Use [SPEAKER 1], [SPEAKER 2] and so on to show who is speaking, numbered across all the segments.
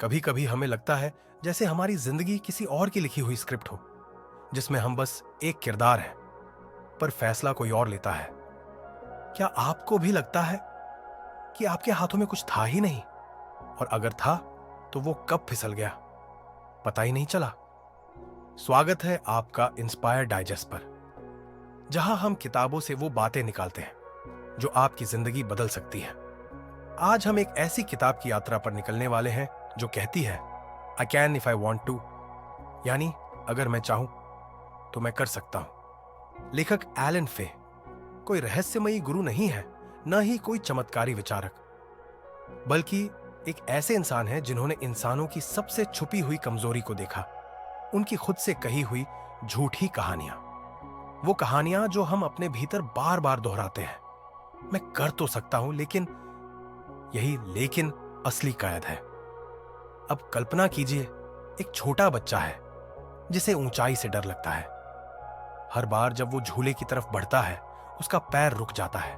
[SPEAKER 1] कभी कभी हमें लगता है जैसे हमारी जिंदगी किसी और की लिखी हुई स्क्रिप्ट हो, जिसमें हम बस एक किरदार हैं, पर फैसला कोई और लेता है। क्या आपको भी लगता है कि आपके हाथों में कुछ था ही नहीं, और अगर था तो वो कब फिसल गया, पता ही नहीं चला? स्वागत है आपका इंस्पायर डाइजेस्ट पर, जहां हम किताबों से वो बातें निकालते हैं जो आपकी जिंदगी बदल सकती है। आज हम एक ऐसी किताब की यात्रा पर निकलने वाले हैं जो कहती है I can if I want to, यानी अगर मैं चाहूं तो मैं कर सकता हूं। लेखक एलन फे कोई रहस्यमयी गुरु नहीं है, न ही कोई चमत्कारी विचारक, बल्कि एक ऐसे इंसान है जिन्होंने इंसानों की सबसे छुपी हुई कमजोरी को देखा, उनकी खुद से कही हुई झूठी कहानियां, वो कहानियां जो हम अपने भीतर बार बार दोहराते हैं। मैं कर तो सकता हूं, लेकिन यही लेकिन असली कैद है। अब कल्पना कीजिए, एक छोटा बच्चा है जिसे ऊंचाई से डर लगता है। हर बार जब वो झूले की तरफ बढ़ता है, उसका पैर रुक जाता है,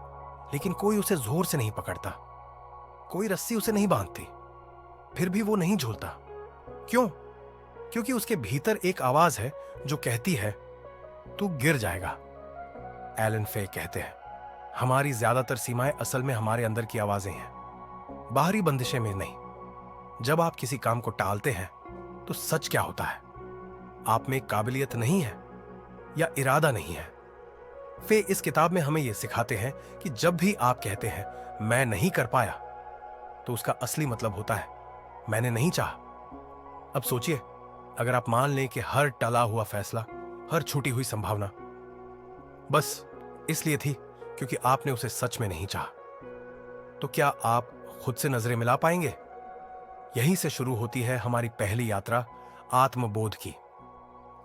[SPEAKER 1] लेकिन कोई उसे जोर से नहीं पकड़ता, कोई रस्सी उसे नहीं बांधती, फिर भी वो नहीं झूलता। क्यों? क्योंकि उसके भीतर एक आवाज है जो कहती है तू गिर जाएगा। एलन फे कहते हैं हमारी ज्यादातर सीमाएं असल में हमारे अंदर की आवाजें हैं, बाहरी बंदिशें में नहीं। जब आप किसी काम को टालते हैं तो सच क्या होता है? आप में काबिलियत नहीं है या इरादा नहीं है। फे इस किताब में हमें यह सिखाते हैं कि जब भी आप कहते हैं मैं नहीं कर पाया, तो उसका असली मतलब होता है मैंने नहीं चाहा। अब सोचिए, अगर आप मान लें कि हर टला हुआ फैसला, हर छूटी हुई संभावना बस इसलिए थी क्योंकि आपने उसे सच में नहीं चाहा, तो क्या आप खुद से नजरें मिला पाएंगे? यहीं से शुरू होती है हमारी पहली यात्रा आत्मबोध की।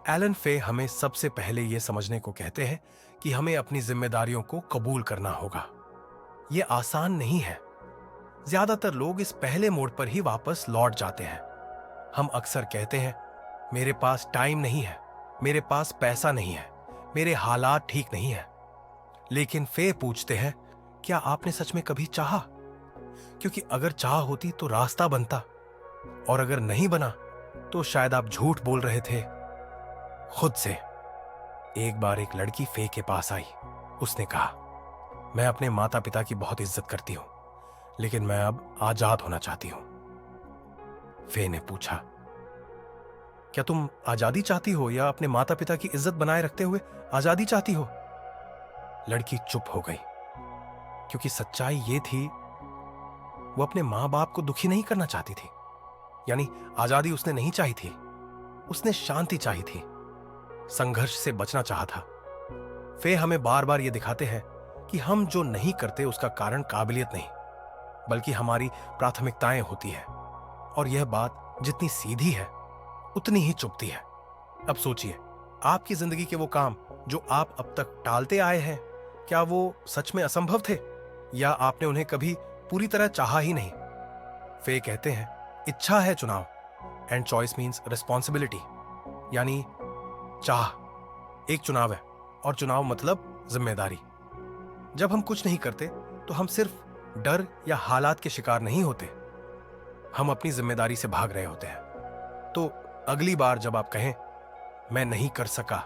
[SPEAKER 1] एलन फे हमें सबसे पहले यह समझने को कहते हैं कि हमें अपनी जिम्मेदारियों को कबूल करना होगा। यह आसान नहीं है। ज्यादातर लोग इस पहले मोड़ पर ही वापस लौट जाते हैं। हम अक्सर कहते हैं मेरे पास टाइम नहीं है, मेरे पास पैसा नहीं है, मेरे हालात ठीक नहीं है। लेकिन फे पूछते हैं क्या आपने सच में कभी चाहा? क्योंकि अगर चाह होती तो रास्ता बनता, और अगर नहीं बना तो शायद आप झूठ बोल रहे थे खुद से। एक बार एक लड़की फे के पास आई। उसने कहा मैं अपने माता पिता की बहुत इज्जत करती हूं, लेकिन मैं अब आजाद होना चाहती हूं। फे ने पूछा क्या तुम आजादी चाहती हो या अपने माता पिता की इज्जत बनाए रखते हुए आजादी चाहती हो? लड़की चुप हो गई, क्योंकि सच्चाई ये थी वो अपने मां बाप को दुखी नहीं करना चाहती थी। यानी आजादी उसने नहीं चाही थी, उसने शांति चाही थी, संघर्ष से बचना चाहा था। फे हमें बार बार ये दिखाते हैं कि हम जो नहीं करते उसका कारण काबिलियत नहीं, बल्कि हमारी प्राथमिकताएं होती है, और यह बात जितनी सीधी है उतनी ही चुभती है। अब सोचिए, आपकी जिंदगी के वो काम जो आप अब तक टालते आए हैं, क्या वो सच में असंभव थे, या आपने उन्हें कभी पूरी तरह चाहा ही नहीं? फे कहते हैं इच्छा है चुनाव, एंड चॉइस मीन्स रिस्पॉन्सिबिलिटी, यानी चाह एक चुनाव है और चुनाव मतलब जिम्मेदारी। जब हम कुछ नहीं करते तो हम सिर्फ डर या हालात के शिकार नहीं होते, हम अपनी जिम्मेदारी से भाग रहे होते हैं। तो अगली बार जब आप कहें मैं नहीं कर सका,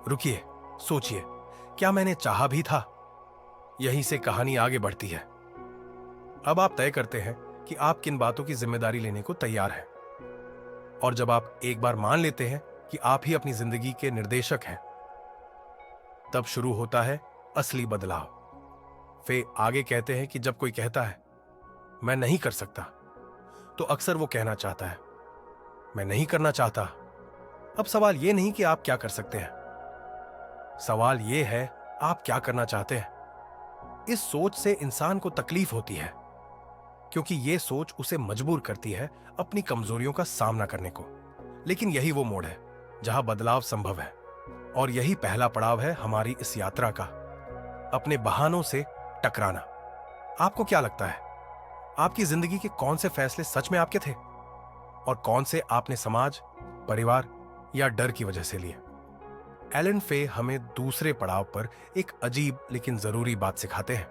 [SPEAKER 1] रुकिए, सोचिए क्या मैंने चाहा भी था? यहीं से कहानी आगे बढ़ती है। अब आप तय करते हैं कि आप किन बातों की जिम्मेदारी लेने को तैयार हैं, और जब आप एक बार मान लेते हैं कि आप ही अपनी जिंदगी के निर्देशक हैं, तब शुरू होता है असली बदलाव। फे आगे कहते हैं कि जब कोई कहता है मैं नहीं कर सकता, तो अक्सर वो कहना चाहता है मैं नहीं करना चाहता। अब सवाल ये नहीं कि आप क्या कर सकते हैं, सवाल ये है आप क्या करना चाहते हैं। इस सोच से इंसान को तकलीफ होती है, क्योंकि ये सोच उसे मजबूर करती है अपनी कमजोरियों का सामना करने को। लेकिन यही वो मोड़ है जहां बदलाव संभव है, और यही पहला पड़ाव है हमारी इस यात्रा का, अपने बहानों से टकराना। आपको क्या लगता है, आपकी जिंदगी के कौन से फैसले सच में आपके थे, और कौन से आपने समाज, परिवार या डर की वजह से लिए? एलन फे हमें दूसरे पड़ाव पर एक अजीब लेकिन जरूरी बात सिखाते हैं।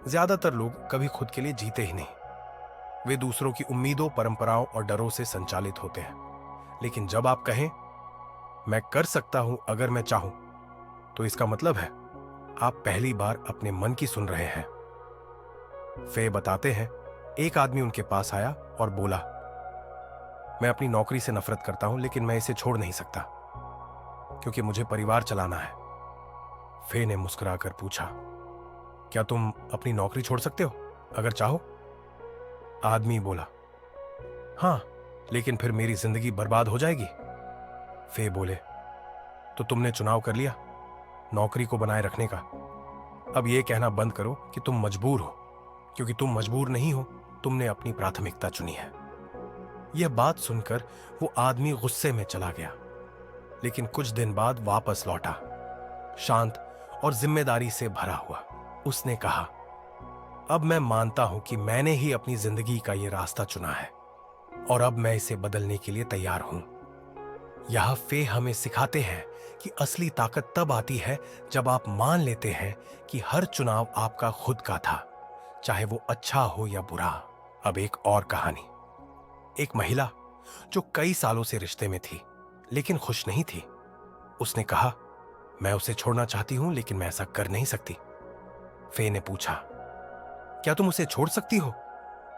[SPEAKER 1] ज्यादातर लोग कभी खुद के लिए जीते ही नहीं, वे दूसरों की उम्मीदों, परंपराओं और डरों से संचालित होते हैं। लेकिन जब आप कहें मैं कर सकता हूं अगर मैं चाहूं, तो इसका मतलब है आप पहली बार अपने मन की सुन रहे हैं। फे बताते हैं, एक आदमी उनके पास आया और बोला, मैं अपनी नौकरी से नफरत करता हूं, लेकिन मैं इसे छोड़ नहीं सकता क्योंकि मुझे परिवार चलाना है। फे ने मुस्कुराकर पूछा, क्या तुम अपनी नौकरी छोड़ सकते हो अगर चाहो? आदमी बोला, हां, लेकिन फिर मेरी जिंदगी बर्बाद हो जाएगी। फे बोले, तो तुमने चुनाव कर लिया नौकरी को बनाए रखने का। अब यह कहना बंद करो कि तुम मजबूर हो, क्योंकि तुम मजबूर नहीं हो, तुमने अपनी प्राथमिकता चुनी है। यह बात सुनकर वो आदमी गुस्से में चला गया, लेकिन कुछ दिन बाद वापस लौटा, शांत और जिम्मेदारी से भरा हुआ। उसने कहा, अब मैं मानता हूं कि मैंने ही अपनी जिंदगी का यह रास्ता चुना है और अब मैं इसे बदलने के लिए तैयार हूं। यह फे हमें सिखाते हैं कि असली ताकत तब आती है जब आप मान लेते हैं कि हर चुनाव आपका खुद का था, चाहे वो अच्छा हो या बुरा। अब एक और कहानी। एक महिला जो कई सालों से रिश्ते में थी लेकिन खुश नहीं थी। उसने कहा, मैं उसे छोड़ना चाहती हूं लेकिन मैं ऐसा कर नहीं सकती। फे ने पूछा, क्या तुम उसे छोड़ सकती हो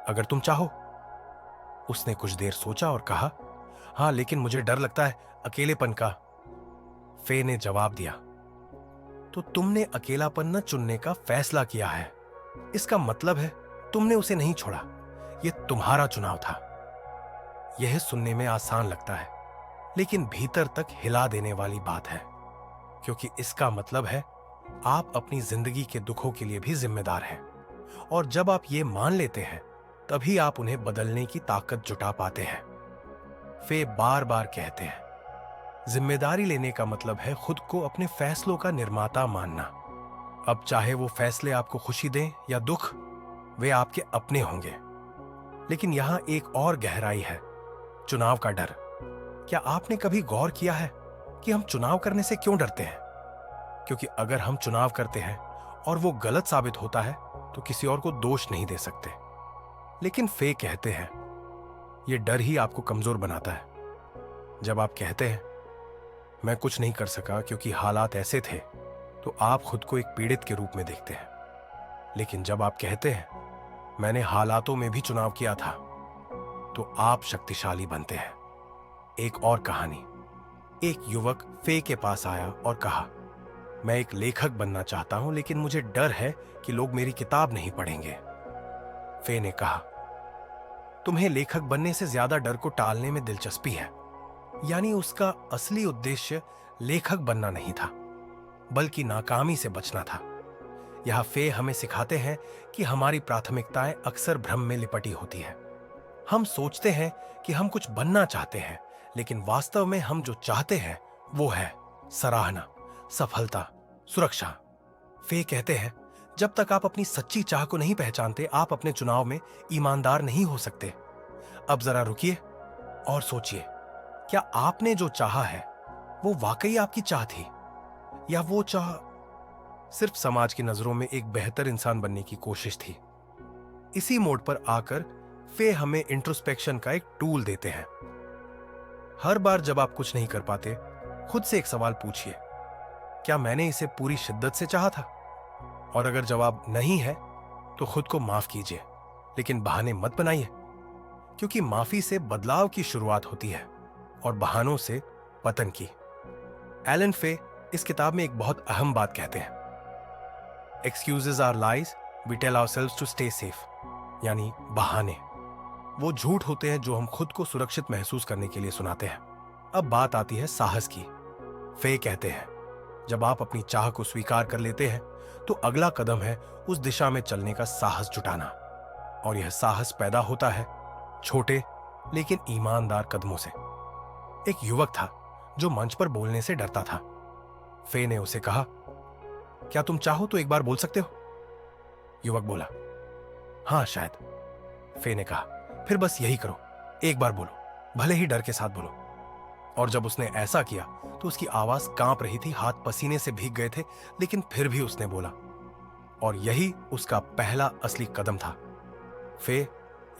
[SPEAKER 1] अगर तुम चाहो? उसने कुछ देर सोचा और कहा, हां, लेकिन मुझे डर लगता है अकेलेपन का। फे ने जवाब दिया, तो तुमने अकेलापन न चुनने का फैसला किया है, इसका मतलब है तुमने उसे नहीं छोड़ा, यह तुम्हारा चुनाव था। यह सुनने में आसान लगता है, लेकिन भीतर तक हिला देने वाली बात है, क्योंकि इसका मतलब है आप अपनी जिंदगी के दुखों के लिए भी जिम्मेदार हैं, और जब आप ये मान लेते हैं तभी आप उन्हें बदलने की ताकत जुटा पाते हैं। फे बार बार कहते हैं, जिम्मेदारी लेने का मतलब है खुद को अपने फैसलों का निर्माता मानना। अब चाहे वो फैसले आपको खुशी दें या दुख, वे आपके अपने होंगे। लेकिन यहां एक और गहराई है, चुनाव का डर। क्या आपने कभी गौर किया है कि हम चुनाव करने से क्यों डरते हैं? क्योंकि अगर हम चुनाव करते हैं और वो गलत साबित होता है तो किसी और को दोष नहीं दे सकते। लेकिन फे कहते हैं, ये डर ही आपको कमजोर बनाता है। जब आप कहते हैं मैं कुछ नहीं कर सका क्योंकि हालात ऐसे थे, तो आप खुद को एक पीड़ित के रूप में देखते हैं। लेकिन जब आप कहते हैं मैंने हालातों में भी चुनाव किया था, तो आप शक्तिशाली बनते हैं। एक और कहानी। एक युवक फे के पास आया और कहा, मैं एक लेखक बनना चाहता हूं, लेकिन मुझे डर है कि लोग मेरी किताब नहीं पढ़ेंगे। फे ने कहा, तुम्हें लेखक बनने से ज्यादा डर को टालने में दिलचस्पी है। यानी उसका असली उद्देश्य लेखक बनना नहीं था, बल्कि नाकामी से बचना था। यह फे हमें सिखाते हैं कि हमारी प्राथमिकताएं अक्सर भ्रम में लिपटी होती है। हम सोचते हैं कि हम कुछ बनना चाहते हैं, लेकिन वास्तव में हम जो चाहते हैं वो है सराहना, सफलता, सुरक्षा। फे कहते हैं, जब तक आप अपनी सच्ची चाह को नहीं पहचानते, आप अपने चुनाव में ईमानदार नहीं हो सकते। अब जरा रुकिए और सोचिए, क्या आपने जो चाहा है वो वाकई आपकी चाह थी, या वो चाह सिर्फ समाज की नजरों में एक बेहतर इंसान बनने की कोशिश थी? इसी मोड पर आकर फे हमें इंट्रोस्पेक्शन का एक टूल देते हैं। हर बार जब आप कुछ नहीं कर पाते, खुद से एक सवाल पूछिए, क्या मैंने इसे पूरी शिद्दत से चाहा था? और अगर जवाब नहीं है तो खुद को माफ कीजिए, लेकिन बहाने मत बनाइए, क्योंकि माफी से बदलाव की शुरुआत होती है और बहानों से पतन की। एलन फे इस किताब में एक बहुत अहम बात कहते हैं, excuses are lies we tell ourselves to stay safe. यानी बहाने वो झूठ होते हैं जो हम खुद को सुरक्षित महसूस करने के लिए सुनाते हैं। अब बात आती है साहस की। फे कहते हैं, जब आप अपनी चाह को स्वीकार कर लेते हैं तो अगला कदम है उस दिशा में चलने का साहस जुटाना। और यह साहस पैदा होता है छोटे लेकिन ईमानदार कदमों से। एक युवक था जो मंच पर बोलने से डरता था। फे ने उसे कहा, क्या तुम चाहो तो एक बार बोल सकते हो? युवक बोला, हां शायद। फे ने कहा, फिर बस यही करो, एक बार बोलो, भले ही डर के साथ बोलो। और जब उसने ऐसा किया तो उसकी आवाज कांप रही थी, हाथ पसीने से भीग गए थे, लेकिन फिर भी उसने बोला। और यही उसका पहला असली कदम था। फे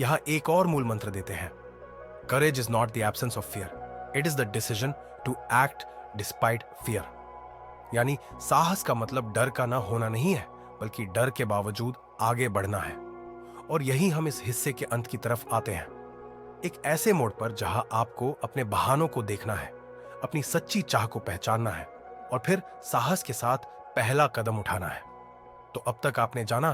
[SPEAKER 1] यहां एक और मूल मंत्र देते हैं, courage is not the absence of fear, it is the decision to act despite fear. यानी साहस का मतलब डर का ना होना नहीं है, बल्कि डर के बावजूद आगे बढ़ना है। और यही हम इस हिस्से के अंत की तरफ आते हैं, एक ऐसे मोड़ पर जहां आपको अपने बहानों को देखना है, अपनी सच्ची चाह को पहचानना है और फिर साहस के साथ पहला कदम उठाना है। तो अब तक आपने जाना,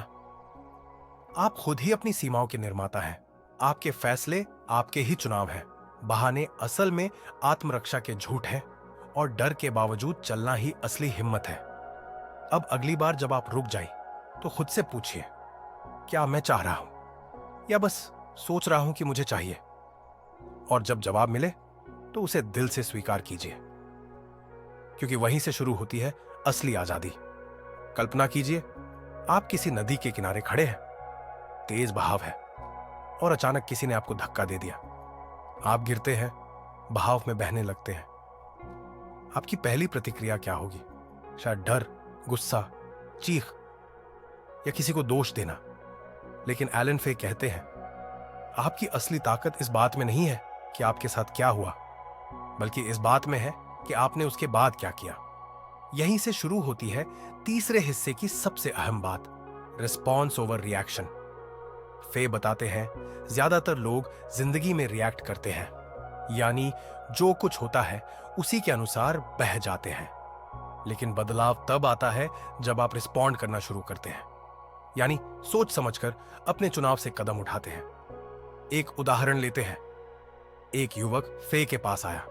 [SPEAKER 1] आप खुद ही अपनी सीमाओं के निर्माता हैं। आपके फैसले आपके ही चुनाव हैं। बहाने असल में आत्मरक्षा के झूठ हैं और डर के बावजूद चलना ही असली हिम्मत है। अब अगली बार जब आप रुक जाए तो खुद से पूछिए, क्या मैं चाह रहा हूं या बस सोच रहा हूं कि मुझे चाहिए? और जब जवाब मिले तो उसे दिल से स्वीकार कीजिए, क्योंकि वहीं से शुरू होती है असली आजादी। कल्पना कीजिए, आप किसी नदी के किनारे खड़े हैं, तेज बहाव है और अचानक किसी ने आपको धक्का दे दिया। आप गिरते हैं, बहाव में बहने लगते हैं। आपकी पहली प्रतिक्रिया क्या होगी? शायद डर, गुस्सा, चीख या किसी को दोष देना। लेकिन एलन फे कहते हैं, आपकी असली ताकत इस बात में नहीं है कि आपके साथ क्या हुआ, बल्कि इस बात में है कि आपने उसके बाद क्या किया। यहीं से शुरू होती है तीसरे हिस्से की सबसे अहम बात, रिस्पॉन्स ओवर रिएक्शन। फे बताते हैं, ज्यादातर लोग जिंदगी में रिएक्ट करते हैं, यानी जो कुछ होता है उसी के अनुसार बह जाते हैं। लेकिन बदलाव तब आता है जब आप रिस्पॉन्ड करना शुरू करते हैं, यानी सोच समझकर अपने चुनाव से कदम उठाते हैं। एक उदाहरण लेते हैं। एक युवक फे के पास आया।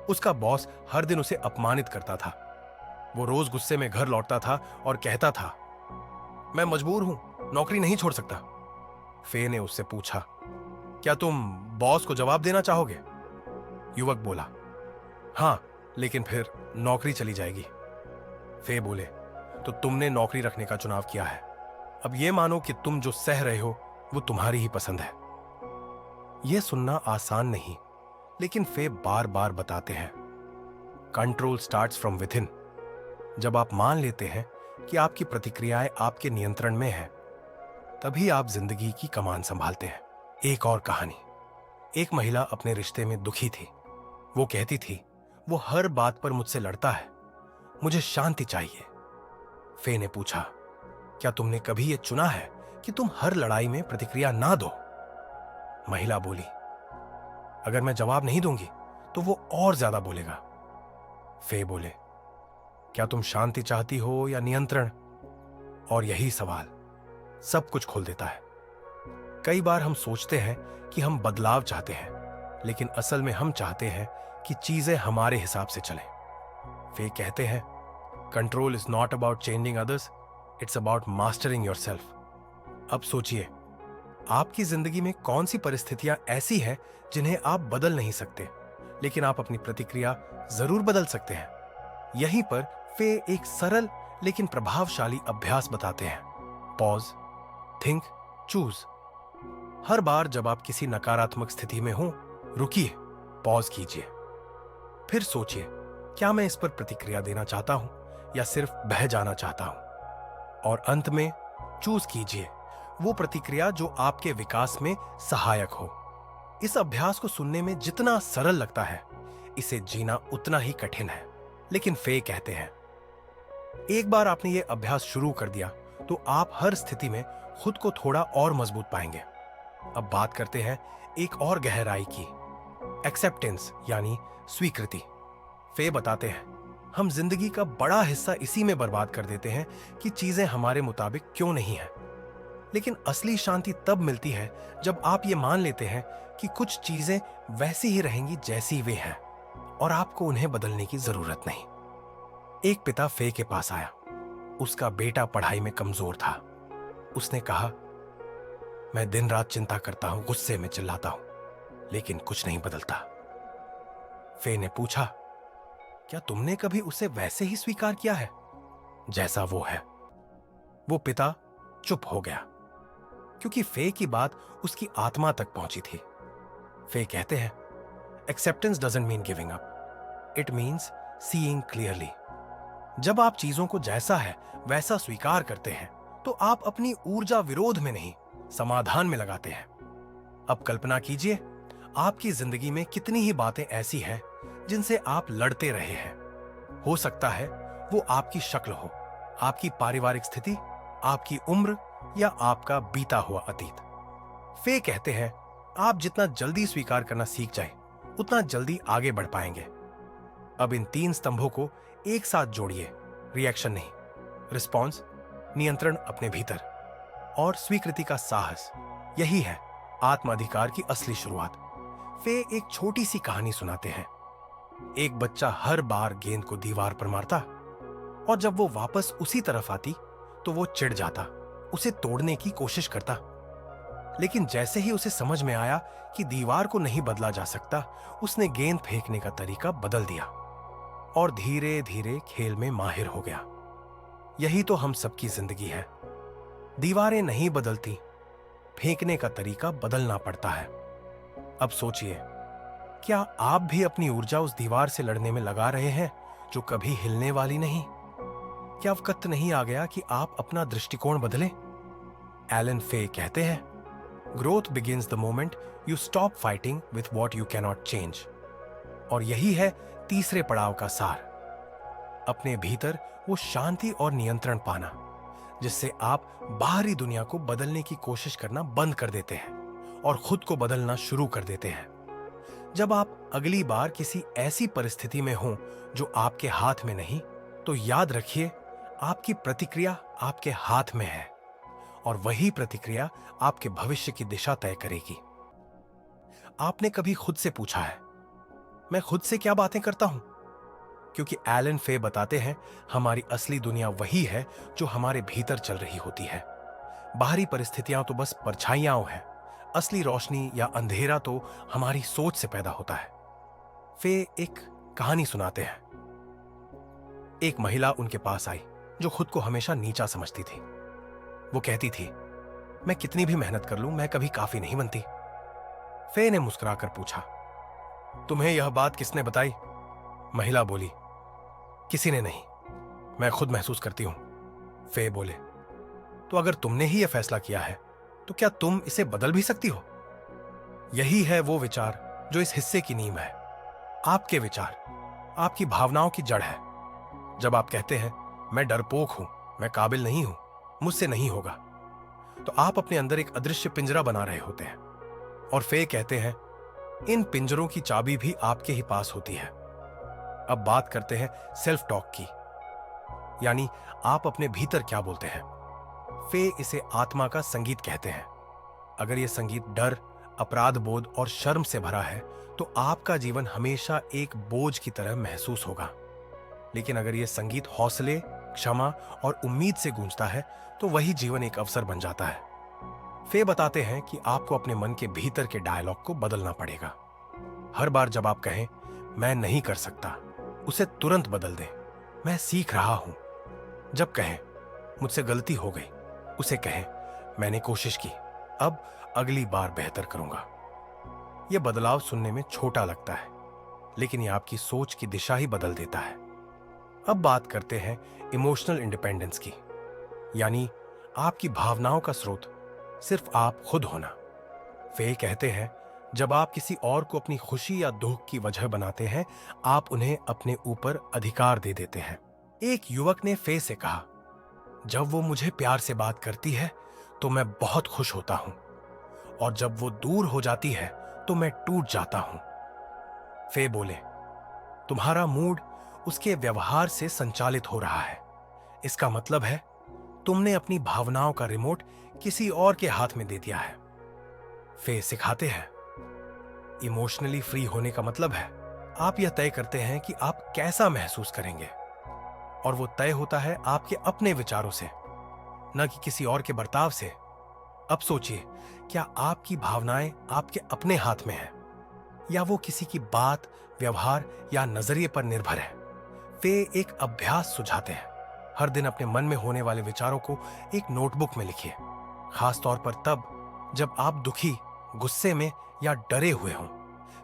[SPEAKER 1] उसका बॉस हर दिन उसे अपमानित करता था। वो रोज गुस्से में घर लौटता था और कहता था, मैं मजबूर हूं, नौकरी नहीं छोड़ सकता। फे ने उससे पूछा, क्या तुम बॉस को जवाब देना चाहोगे? युवक बोला, हां, लेकिन फिर नौकरी चली जाएगी। फे बोले, तो तुमने नौकरी रखने का चुनाव किया है। अब यह मानो कि तुम जो सह रहे हो वो तुम्हारी ही पसंद है। यह सुनना आसान नहीं, लेकिन फे बार बार बताते हैं, control starts from with in. जब आप मान लेते हैं कि आपकी प्रतिक्रियाएं आपके नियंत्रण में है, तभी आप जिंदगी की कमान संभालते हैं। एक और कहानी। एक महिला अपने रिश्ते में दुखी थी। वो कहती थी, वो हर बात पर मुझसे लड़ता है, मुझे शांति चाहिए। फे ने पूछा, क्या तुमने कभी यह चुना है कि तुम हर लड़ाई में प्रतिक्रिया ना दो? महिला बोली, अगर मैं जवाब नहीं दूंगी तो वो और ज्यादा बोलेगा। फे बोले, क्या तुम शांति चाहती हो या नियंत्रण? और यही सवाल सब कुछ खोल देता है। कई बार हम सोचते हैं कि हम बदलाव चाहते हैं, लेकिन असल में हम चाहते हैं कि चीजें हमारे हिसाब से चलें। फे कहते हैं, control is not about changing others, it's about mastering yourself. अब सोचिए, आपकी जिंदगी में कौन सी परिस्थितियां ऐसी हैं जिन्हें आप बदल नहीं सकते, लेकिन आप अपनी प्रतिक्रिया जरूर बदल सकते हैं। यहीं पर फे एक सरल लेकिन प्रभावशाली अभ्यास बताते हैं, पॉज, थिंक, चूज। हर बार जब आप किसी नकारात्मक स्थिति में हो, रुकिए, पॉज कीजिए, फिर सोचिए, क्या मैं इस पर प्रतिक्रिया देना चाहता हूं या सिर्फ बह जाना चाहता हूं? और अंत में चूज कीजिए वो प्रतिक्रिया जो आपके विकास में सहायक हो। इस अभ्यास को सुनने में जितना सरल लगता है, इसे जीना उतना ही कठिन है। लेकिन फे कहते हैं, एक बार आपने ये अभ्यास शुरू कर दिया तो आप हर स्थिति में खुद को थोड़ा और मजबूत पाएंगे। अब बात करते हैं एक और गहराई की, एक्सेप्टेंस यानी स्वीकृति। फे बताते हैं, हम जिंदगी का बड़ा हिस्सा इसी में बर्बाद कर देते हैं कि चीजें हमारे मुताबिक क्यों नहीं हैं। लेकिन असली शांति तब मिलती है जब आप ये मान लेते हैं कि कुछ चीजें वैसी ही रहेंगी जैसी वे हैं और आपको उन्हें बदलने की जरूरत नहीं। एक पिता फे के पास आया। उसका बेटा पढ़ाई में कमजोर था। उसने कहा, मैं दिन रात चिंता करता हूं, गुस्से में चिल्लाता हूं, लेकिन कुछ नहीं बदलता। फे ने पूछा, क्या तुमने कभी उसे वैसे ही स्वीकार किया है जैसा वो है? वो पिता चुप हो गया, क्योंकि फे की बात उसकी आत्मा तक पहुंची थी। फे कहते हैं, acceptance doesn't mean giving up, it means seeing clearly. जब आप चीजों को जैसा है वैसा स्वीकार करते हैं, तो आप अपनी ऊर्जा विरोध में नहीं, समाधान में लगाते हैं। अब कल्पना कीजिए, आपकी जिंदगी में कितनी ही बातें ऐसी हैं जिनसे आप लड़ते रहे हैं। हो सकता है वो आपकी शक्ल हो, आपकी पारिवारिक स्थिति, आपकी उम्र या आपका बीता हुआ अतीत। फे कहते हैं, आप जितना जल्दी स्वीकार करना सीख जाए उतना जल्दी आगे बढ़ पाएंगे। अब इन 3 स्तंभों को एक साथ जोड़िए। रिएक्शन नहीं, रिस्पॉन्स, नियंत्रण अपने भीतर और स्वीकृति का साहस। यही है आत्म अधिकार की असली शुरुआत। फे एक छोटी सी कहानी सुनाते हैं। एक बच्चा हर बार गेंद को दीवार पर मारता और जब वो वापस उसी तरफ आती तो वो चिढ़ जाता, उसे तोड़ने की कोशिश करता। लेकिन जैसे ही उसे समझ में आया कि दीवार को नहीं बदला जा सकता, उसने गेंद फेंकने का तरीका बदल दिया और धीरे धीरे खेल में माहिर हो गया। यही तो हम सबकी जिंदगी है। दीवारें नहीं बदलती, फेंकने का तरीका बदलना पड़ता है। अब सोचिए, क्या आप भी अपनी ऊर्जा उस दीवार से लड़ने में लगा रहे हैं जो कभी हिलने वाली नहीं? क्या वक्त नहीं आ गया कि आप अपना दृष्टिकोण बदलें? एलन फे कहते हैं, growth begins the moment you stop fighting with what you cannot change. और यही है तीसरे पड़ाव का सार, अपने भीतर वो शांति और नियंत्रण पाना जिससे आप बाहरी दुनिया को बदलने की कोशिश करना बंद कर देते हैं और खुद को बदलना शुरू कर देते हैं। जब आप अगली बार किसी ऐसी परिस्थिति में हों जो आपके हाथ में नहीं, तो याद रखिए, आपकी प्रतिक्रिया आपके हाथ में है और वही प्रतिक्रिया आपके भविष्य की दिशा तय करेगी। आपने कभी खुद से पूछा है, मैं खुद से क्या बातें करता हूं? क्योंकि एलन फे बताते हैं, हमारी असली दुनिया वही है जो हमारे भीतर चल रही होती है। बाहरी परिस्थितियां तो बस परछाइयां हैं, असली रोशनी या अंधेरा तो हमारी सोच से पैदा होता है। फे एक कहानी सुनाते हैं। एक महिला उनके पास आई जो खुद को हमेशा नीचा समझती थी। वो कहती थी, मैं कितनी भी मेहनत कर लूं, मैं कभी काफी नहीं बनती। फे ने मुस्कुराकर पूछा, तुम्हें यह बात किसने बताई? महिला बोली, किसी ने नहीं, मैं खुद महसूस करती हूं। फे बोले, तो अगर तुमने ही यह फैसला किया है तो क्या तुम इसे बदल भी सकती हो? यही है वो विचार जो इस हिस्से की नींव है। आपके विचार आपकी भावनाओं की जड़ है। जब आप कहते हैं, मैं डरपोक हूं, मैं काबिल नहीं हूं, मुझसे नहीं होगा, तो आप अपने अंदर एक अदृश्य पिंजरा बना रहे होते हैं। और फे कहते हैं, इन पिंजरों की चाबी भी आपके ही पास होती है। अब बात करते हैं सेल्फ टॉक की, यानी आप अपने भीतर क्या बोलते हैं। फे इसे आत्मा का संगीत कहते हैं। अगर यह संगीत डर, अपराध बोध और शर्म से भरा है तो आपका जीवन हमेशा एक बोझ की तरह महसूस होगा। लेकिन अगर यह संगीत हौसले, क्षमा और उम्मीद से गूंजता है तो वही जीवन एक अवसर बन जाता है। फे बताते हैं कि आपको अपने मन के भीतर के डायलॉग को बदलना पड़ेगा। हर बार जब आप कहें, मैं नहीं कर सकता, उसे तुरंत बदल दें, मैं सीख रहा हूं। जब कहें, मुझसे गलती हो गई, उसे कहें, मैंने कोशिश की, अब अगली बार बेहतर करूंगा। यह बदलाव सुनने में छोटा लगता है, लेकिन यह आपकी सोच की दिशा ही बदल देता है। अब बात करते हैं इमोशनल इंडिपेंडेंस की, यानी आपकी भावनाओं का स्रोत सिर्फ आप खुद होना। फे कहते हैं, जब आप किसी और को अपनी खुशी या दुख की वजह बनाते हैं, आप उन्हें अपने ऊपर अधिकार दे देते हैं। एक युवक ने फे से कहा, जब वो मुझे प्यार से बात करती है तो मैं बहुत खुश होता हूं, और जब वो दूर हो जाती है तो मैं टूट जाता हूं। फे बोले, तुम्हारा मूड उसके व्यवहार से संचालित हो रहा है। इसका मतलब है तुमने अपनी भावनाओं का रिमोट किसी और के हाथ में दे दिया है। फे सिखाते हैं, इमोशनली फ्री होने का मतलब है आप यह तय करते हैं कि आप कैसा महसूस करेंगे, और वो तय होता है आपके अपने विचारों से, न कि किसी और के बर्ताव से। अब सोचिए, क्या आपकी भावनाएं आपके अपने हाथ में हैं, या वो किसी की बात, व्यवहार या नजरिए पर निर्भर है? फे एक अभ्यास सुझाते हैं, हर दिन अपने मन में होने वाले विचारों को एक नोटबुक में लिखिए, खास तौर पर तब जब आप दुखी, गुस्से में या डरे हुए हों।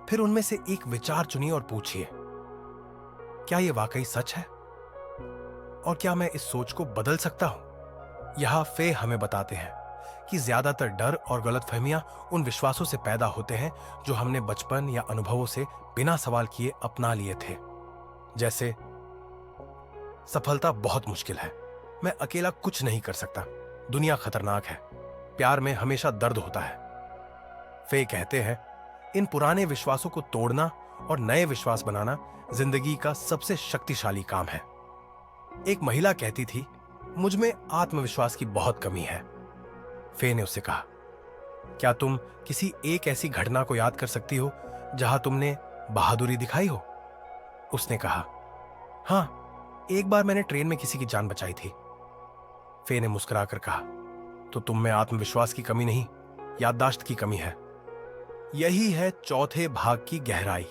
[SPEAKER 1] फिर उनमें से एक विचार चुनिए और पूछिए, क्या यह वाकई सच है, और क्या मैं इस सोच को बदल सकता हूं? यहां फे हमें बताते हैं, कि ज्यादातर डर और गलतफहमियां उन विश्वासों से पैदा होते हैं जो हमने बचपन या अनुभवों से बिना सवाल किए अपना लिए थे। जैसे, सफलता बहुत मुश्किल है, मैं अकेला कुछ नहीं कर सकता, दुनिया खतरनाक है, प्यार में हमेशा दर्द होता है। फे कहते हैं, इन पुराने विश्वासों को तोड़ना और नए विश्वास बनाना जिंदगी का सबसे शक्तिशाली काम है। एक महिला कहती थी, मुझ में आत्मविश्वास की बहुत कमी है। फे ने उससे कहा, क्या तुम किसी एक ऐसी घटना को याद कर सकती हो जहां तुमने बहादुरी दिखाई हो? उसने कहा, हाँ, एक बार मैंने ट्रेन में किसी की जान बचाई थी। फे ने मुस्कुराकर कहा, तो तुम में आत्मविश्वास की कमी नहीं, याददाश्त की कमी है। यही है चौथे भाग की गहराई।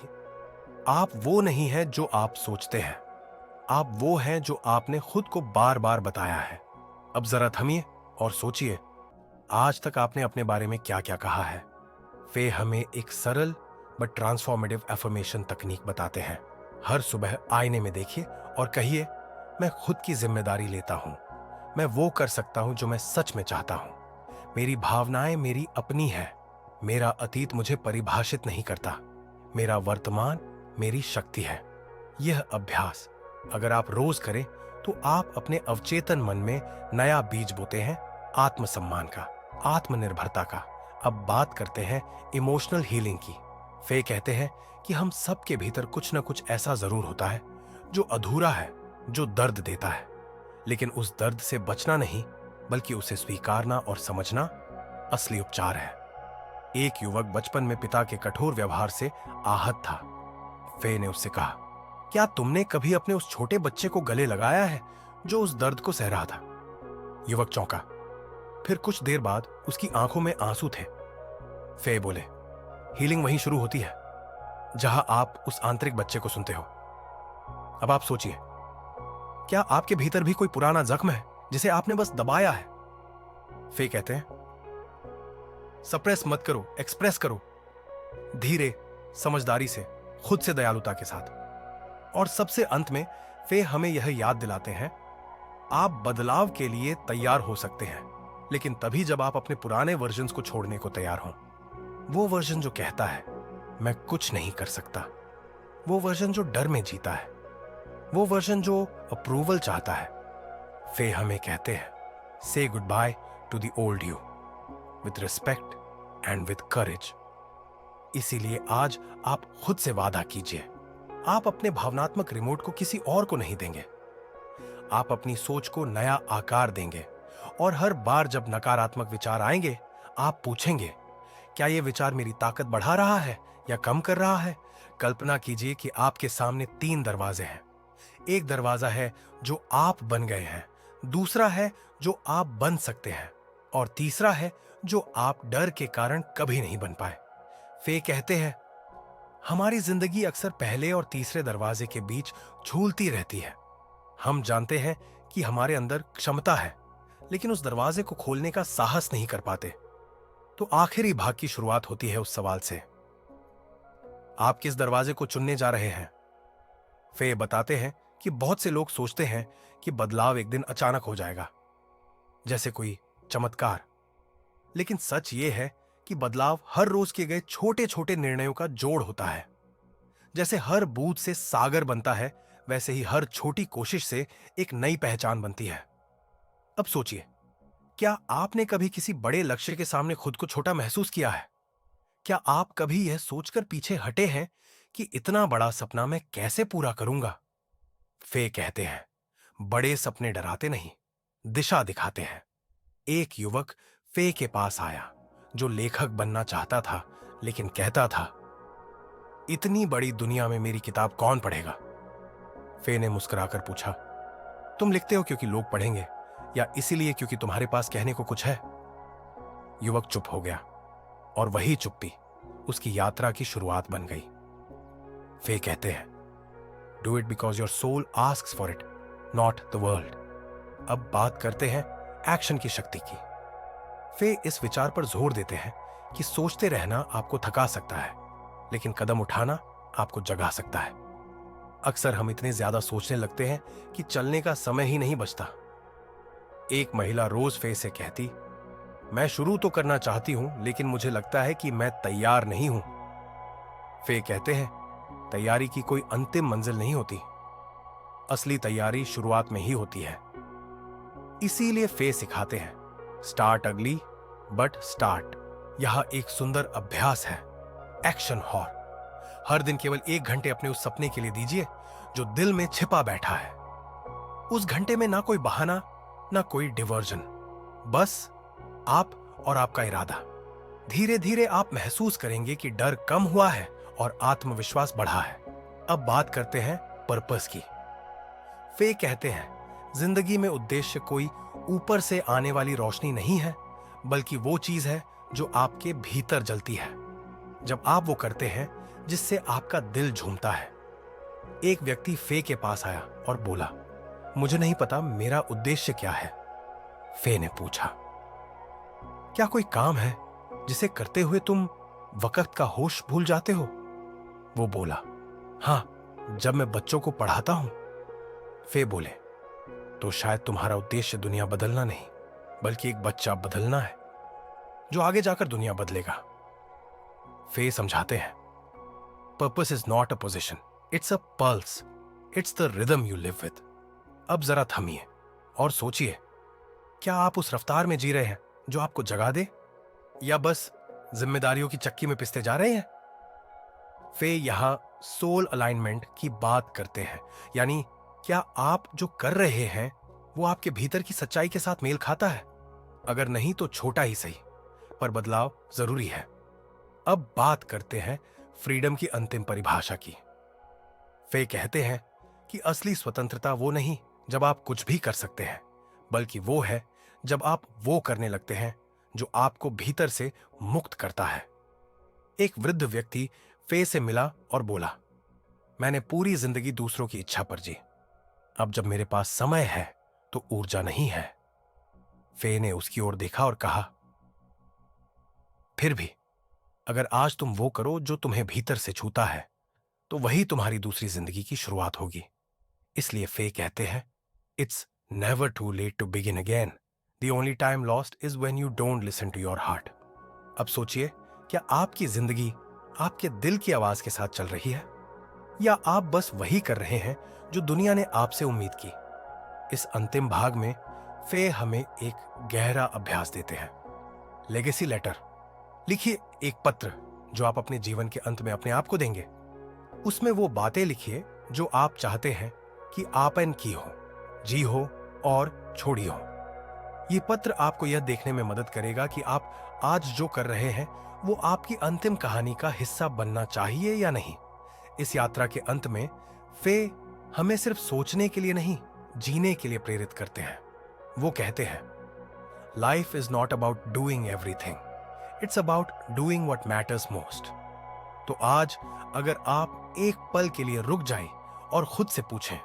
[SPEAKER 1] आप वो नहीं है जो आप सोचते हैं, आप वो हैं जो आपने खुद को बार बार बताया है। अब जरा थमिए और सोचिए, आज तक आपने अपने बारे में क्या क्या कहा है। वे हमें एक सरल बट ट्रांसफॉर्मेटिव एफर्मेशन तकनीक बताते हैं। हर सुबह आईने में देखिए और कहिए, मैं खुद की जिम्मेदारी लेता हूं, मैं वो कर सकता हूं जो मैं सच में चाहता हूं, मेरी भावनाएं मेरी अपनी है, मेरा अतीत मुझे परिभाषित नहीं करता, मेरा वर्तमान मेरी शक्ति है। यह अभ्यास अगर आप रोज करें तो आप अपने अवचेतन मन में नया बीज बोते हैं, आत्मसम्मान का, आत्मनिर्भरता का। अब बात करते हैं इमोशनल हीलिंग की। फे कहते हैं कि हम सबके भीतर कुछ न कुछ ऐसा जरूर होता है जो अधूरा है, जो दर्द देता है, लेकिन उस दर्द से बचना नहीं बल्कि उसे स्वीकारना और समझना असली उपचार है। एक युवक बचपन में पिता के कठोर व्यवहार से आहत था। फे ने उससे कहा, क्या तुमने कभी अपने उस छोटे बच्चे को गले लगाया है जो उस दर्द को सह रहा था? युवक चौंका, फिर कुछ देर बाद उसकी आंखों में आंसू थे। फे बोले, हीलिंग वहीं शुरू होती है जहां आप उस आंतरिक बच्चे को सुनते हो। अब आप सोचिए, क्या आपके भीतर भी कोई पुराना जख्म है जिसे आपने बस दबाया है? फे कहते हैं, सप्रेस मत करो, एक्सप्रेस करो, धीरे, समझदारी से, खुद से दयालुता के साथ। और सबसे अंत में फे हमें यह याद दिलाते हैं, आप बदलाव के लिए तैयार हो सकते हैं, लेकिन तभी जब आप अपने पुराने वर्जन्स को छोड़ने को तैयार हों। वो वर्जन जो कहता है मैं कुछ नहीं कर सकता, वो वर्जन जो डर में जीता है, वो वर्जन जो अप्रूवल चाहता है। फे हमें कहते हैं, से good by two the old you with respect and with courage. इसीलिए आज आप खुद से वादा कीजिए, आप अपने भावनात्मक रिमोट को किसी और को नहीं देंगे। आप अपनी सोच को नया आकार देंगे और हर बार जब नकारात्मक विचार आएंगे, आप पूछेंगे, क्या यह विचार मेरी ताकत बढ़ा रहा है या कम कर रहा है? कल्पना कीजिए कि आपके सामने 3 दरवाजे हैं। एक दरवाजा है जो आप बन गए हैं, दूसरा है जो आप बन सकते हैं, और तीसरा है जो आप डर के कारण कभी नहीं बन पाए। फे कहते हैं, हमारी जिंदगी अक्सर पहले और तीसरे दरवाजे के बीच झूलती रहती है। हम जानते हैं कि हमारे अंदर क्षमता है, लेकिन उस दरवाजे को खोलने का साहस नहीं कर पाते। तो आखिरी भाग की शुरुआत होती है उस सवाल से, आप किस दरवाजे को चुनने जा रहे हैं? फे बताते हैं कि बहुत से लोग सोचते हैं कि बदलाव एक दिन अचानक हो जाएगा, जैसे कोई चमत्कार। लेकिन सच ये है कि बदलाव हर रोज किए गए छोटे छोटे निर्णयों का जोड़ होता है। जैसे हर बूंद से सागर बनता है, वैसे ही हर छोटी कोशिश से एक नई पहचान बनती है। अब सोचिए, क्या आपने कभी किसी बड़े लक्ष्य के सामने खुद को छोटा महसूस किया है? क्या आप कभी यह सोचकर पीछे हटे हैं कि इतना बड़ा सपना मैं कैसे पूरा करूंगा? फे कहते हैं, बड़े सपने डराते नहीं, दिशा दिखाते हैं। एक युवक फे के पास आया जो लेखक बनना चाहता था, लेकिन कहता था, इतनी बड़ी दुनिया में मेरी किताब कौन पढ़ेगा? फे ने मुस्कुराकर पूछा, तुम लिखते हो क्योंकि लोग पढ़ेंगे या इसीलिए क्योंकि तुम्हारे पास कहने को कुछ है? युवक चुप हो गया और वही चुप्पी उसकी यात्रा की शुरुआत बन गई। फे कहते हैं, do it because your soul asks for it, not the world. अब बात करते हैं एक्शन की शक्ति की। फे इस विचार पर जोर देते हैं कि सोचते रहना आपको थका सकता है, लेकिन कदम उठाना आपको जगा सकता है। अक्सर हम इतने ज्यादा सोचने लगते हैं कि चलने का समय ही नहीं बचता। एक महिला रोज फे से कहती, मैं शुरू तो करना चाहती हूं, लेकिन मुझे लगता है कि मैं तैयार नहीं हूं। फे कहते हैं, तैयारी की कोई अंतिम मंजिल नहीं होती, असली तैयारी शुरुआत में ही होती है। इसीलिए फे सिखाते हैं, स्टार्ट अगली बट स्टार्ट। यह एक सुंदर अभ्यास है, एक्शन हॉर। हर दिन केवल 1 घंटे अपने उस सपने के लिए दीजिए जो दिल में छिपा बैठा है। उस घंटे में ना कोई बहाना, ना कोई डिवर्जन, बस आप और आपका इरादा। धीरे धीरे आप महसूस करेंगे कि डर कम हुआ है और आत्मविश्वास बढ़ा है। अब बात करते हैं पर्पस की। फे कहते हैं, जिंदगी में उद्देश्य कोई ऊपर से आने वाली रोशनी नहीं है, बल्कि वो चीज है जो आपके भीतर जलती है। जब आप वो करते हैं जिससे आपका दिल झूमता है। एक व्यक्ति फे के पास आया और बोला, मुझे नहीं पता मेरा उद्देश्य क्या है। फे ने पूछा, क्या कोई काम है जिसे करते हुए तुम वक्त का होश भूल जाते हो? वो बोला, हां, जब मैं बच्चों को पढ़ाता हूं। फे बोले, तो शायद तुम्हारा उद्देश्य दुनिया बदलना नहीं, बल्कि एक बच्चा बदलना है जो आगे जाकर दुनिया बदलेगा। फे समझाते हैं, purpose is not a position, it's a pulse, it's the rhythm you live with. अब जरा थमिए और सोचिए, क्या आप उस रफ्तार में जी रहे हैं जो आपको जगा दे, या बस जिम्मेदारियों की चक्की में पिसते जा रहे हैं? फे यहां सोल अलाइनमेंट की बात करते हैं, यानी क्या आप जो कर रहे हैं वो आपके भीतर की सच्चाई के साथ मेल खाता है? अगर नहीं तो छोटा ही सही, पर बदलाव जरूरी है। अब बात करते हैं फ्रीडम की अंतिम परिभाषा की। फे कहते हैं कि असली स्वतंत्रता वो नहीं जब आप कुछ भी कर सकते हैं, बल्कि वो है जब आप वो करने लगते हैं जो आपको भीतर से मुक्त करता है। एक वृद्ध व्यक्ति फे से मिला और बोला, मैंने पूरी जिंदगी दूसरों की इच्छा पर जी, अब जब मेरे पास समय है तो ऊर्जा नहीं है। फे ने उसकी ओर देखा और कहा, फिर भी अगर आज तुम वो करो जो तुम्हें भीतर से छूता है, तो वही तुम्हारी दूसरी जिंदगी की शुरुआत होगी। इसलिए फे कहते हैं, it's never too late to begin again, the only time lost is when you don't listen to your heart. अब सोचिए, क्या आपकी जिंदगी आपके दिल की आवाज के साथ चल रही है, या आप बस वही कर रहे हैं जो दुनिया ने आपसे उम्मीद की? इस अंतिम भाग में फे हमें एक गहरा अभ्यास देते हैं। लेगेसी लेटर लिखिए, एक पत्र जो आप अपने जीवन के अंत में अपने आप को देंगे। उसमें वो बातें लिखिए जो आप चाहते हैं कि आपन की हो, जी हो और छोड़ी हो। ये पत्र आपको यह देखने में मदद करेगा कि आप आज जो कर रहे हैं वो आपकी अंतिम कहानी का हिस्सा बनना चाहिए या नहीं। इस यात्रा के अंत में फे हमें सिर्फ सोचने के लिए नहीं, जीने के लिए प्रेरित करते हैं। वो कहते हैं, life is not about doing everything, it's about doing what matters most. तो आज अगर आप एक पल के लिए रुक जाएं और खुद से पूछें,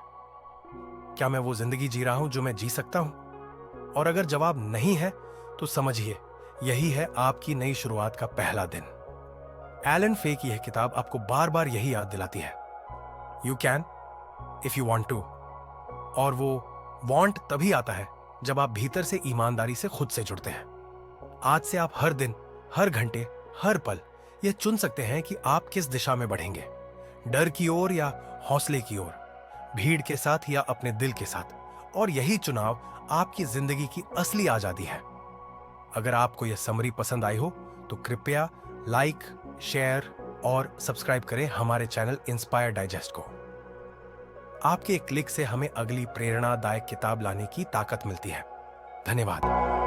[SPEAKER 1] क्या मैं वो जिंदगी जी रहा हूं जो मैं जी सकता हूं? और अगर जवाब नहीं है तो समझिए, यही है आपकी नई शुरुआत का पहला दिन। एलन फे की यह किताब आपको बार बार यही याद दिलाती है, you can if you want to. और वो वांट तभी आता है जब आप भीतर से ईमानदारी से खुद से जुड़ते हैं। आज से आप हर दिन, हर घंटे, हर पल यह चुन सकते हैं कि आप किस दिशा में बढ़ेंगे, डर की ओर या हौसले की ओर, भीड़ के साथ या अपने दिल के साथ। और यही चुनाव आपकी जिंदगी की असली आजादी है। अगर आपको यह समरी पसंद आई हो तो कृपया लाइक, शेयर और सब्सक्राइब करें हमारे चैनल इंस्पायर डाइजेस्ट को। आपके एक क्लिक से हमें अगली प्रेरणादायक किताब लाने की ताकत मिलती है। धन्यवाद।